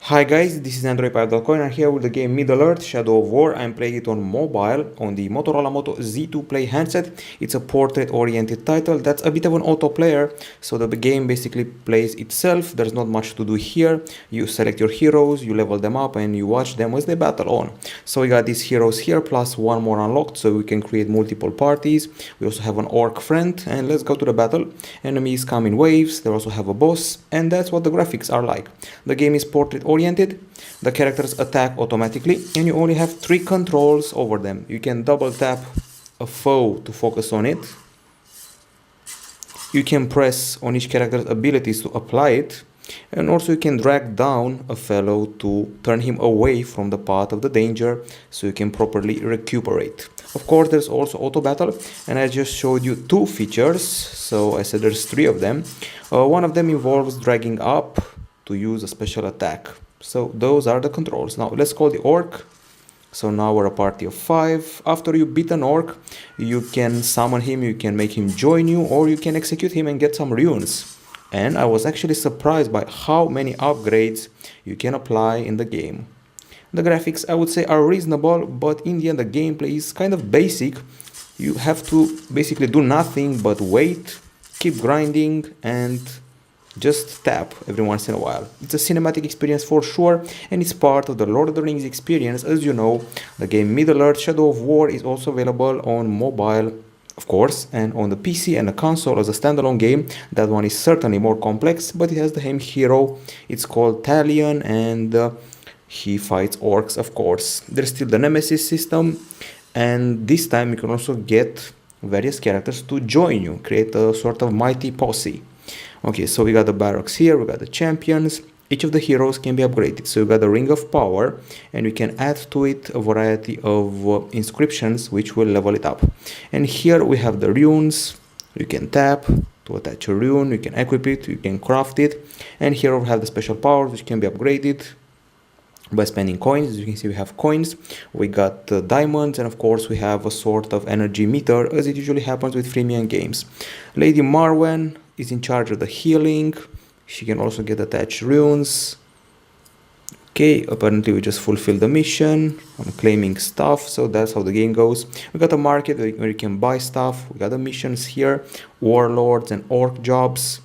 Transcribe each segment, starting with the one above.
Hi guys, this is Androidpipe.com and I'm here with the game Middle-earth Shadow of War. I'm playing it on mobile on the Motorola Moto Z2 Play handset. It's a portrait-oriented title that's a bit of an auto-player, so the game basically plays itself. There's not much to do here. You select your heroes, you level them up, and you watch them as they battle on. So we got these heroes here, plus one more unlocked, so we can create multiple parties. We also have an orc friend, and let's go to the battle. Enemies come in waves, they also have a boss, and that's what the graphics are like. The game is portrait-oriented, the characters attack automatically, and you only have 3 controls over them. You can double tap a foe to focus on it. You can press on each character's abilities to apply it, and also you can drag down a fellow to turn him away from the path of the danger so you can properly recuperate. Of course, there's also auto battle, and I just showed you 2 features, so I said there's 3 of them. One of them involves dragging up to use a special attack. So those are the controls. Now let's call the orc. So now we're a party of 5. After you beat an orc, you can summon him, you can make him join you, or you can execute him and get some runes. And I was actually surprised by how many upgrades you can apply in the game. The graphics, I would say, are reasonable, but in the end the gameplay is kind of basic. You have to basically do nothing but wait, keep grinding, and just tap every once in a while. It's a cinematic experience for sure, and it's part of the Lord of the Rings experience. As you know, the game Middle-earth Shadow of War is also available on mobile, of course, and on the PC and the console as a standalone game. That one is certainly more complex, but it has the same hero. It's called Talion, and he fights orcs, of course. There's still the Nemesis system, and this time you can also get various characters to join you, create a sort of mighty posse. Okay, so we got the barracks here, we got the champions. Each of the heroes can be upgraded. So we got the Ring of Power, and we can add to it a variety of inscriptions which will level it up. And here we have the runes. You can tap to attach a rune, you can equip it, you can craft it. And here we have the special powers which can be upgraded by spending coins. As you can see, we have coins, we got diamonds, and of course we have a sort of energy meter, as it usually happens with freemium games. Lady Marwen is in charge of the healing. She can also get attached runes. Okay, apparently we just fulfilled the mission. I'm claiming stuff, so that's how the game goes. We got a market where you can buy stuff. We got the missions here, warlords and orc jobs.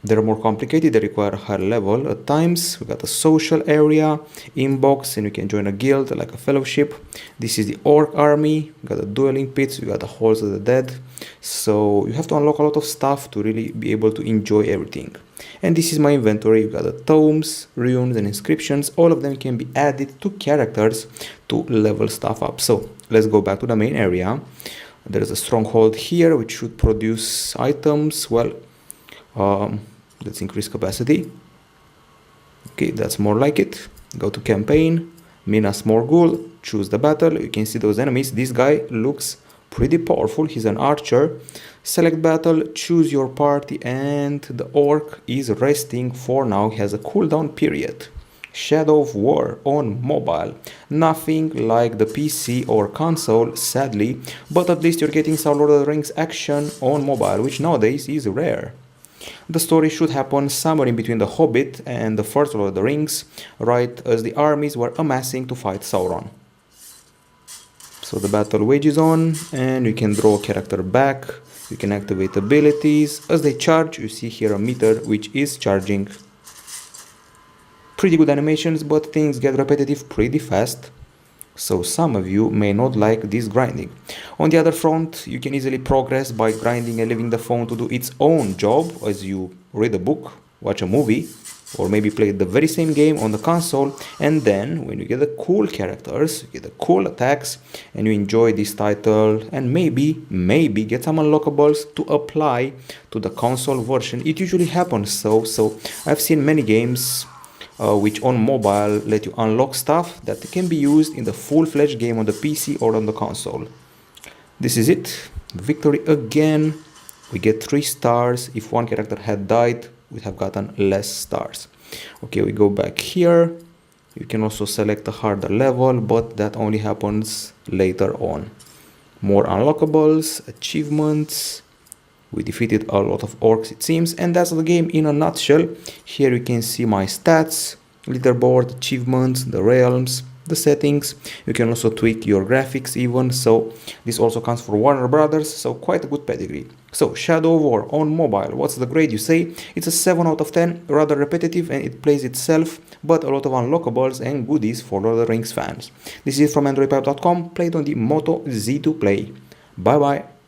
They're more complicated, they require a higher level at times. We got a social area, inbox, and you can join a guild like a fellowship. This is the orc army. We got the dueling pits, we got the halls of the dead. So you have to unlock a lot of stuff to really be able to enjoy everything. And this is my inventory. You got the tomes, runes, and inscriptions. All of them can be added to characters to level stuff up. So let's go back to the main area. There's a stronghold here which should produce items. Well, let's increase capacity. Okay, that's more like it. Go to campaign, Minas Morgul, choose the battle. You can see those enemies. This guy looks pretty powerful. He's an archer. Select battle, choose your party, and the orc is resting for now. He has a cooldown period. Shadow of War on mobile. Nothing like the PC or console, sadly, but at least you're getting some Lord of the Rings action on mobile, which nowadays is rare. The story should happen somewhere in between The Hobbit and the first Lord of the Rings, right as the armies were amassing to fight Sauron. So the battle wages on, and you can draw a character back, you can activate abilities. As they charge, you see here a meter which is charging. Pretty good animations, but things get repetitive pretty fast. So some of you may not like this grinding. On the other front, you can easily progress by grinding and leaving the phone to do its own job as you read a book, watch a movie, or maybe play the very same game on the console. And then when you get the cool characters, you get the cool attacks, and you enjoy this title, and maybe get some unlockables to apply to the console version. It usually happens so I've seen many games which on mobile let you unlock stuff that can be used in the full-fledged game on the PC or on the console. This is it. Victory again. We get 3 stars. If one character had died, we'd have gotten less stars. Okay, we go back here. You can also select a harder level, but that only happens later on. More unlockables, achievements. We defeated a lot of orcs, it seems, and that's the game in a nutshell. Here you can see my stats. leaderboard, achievements, the realms, the settings. You can also tweak your graphics even, so this also comes for Warner Brothers, so quite a good pedigree. So Shadow of War on mobile, what's the grade you say? It's a 7 out of 10, rather repetitive and it plays itself, but a lot of unlockables and goodies for Lord of the Rings fans. This is from Androidpipe.com, played on the Moto Z2 Play. Bye bye.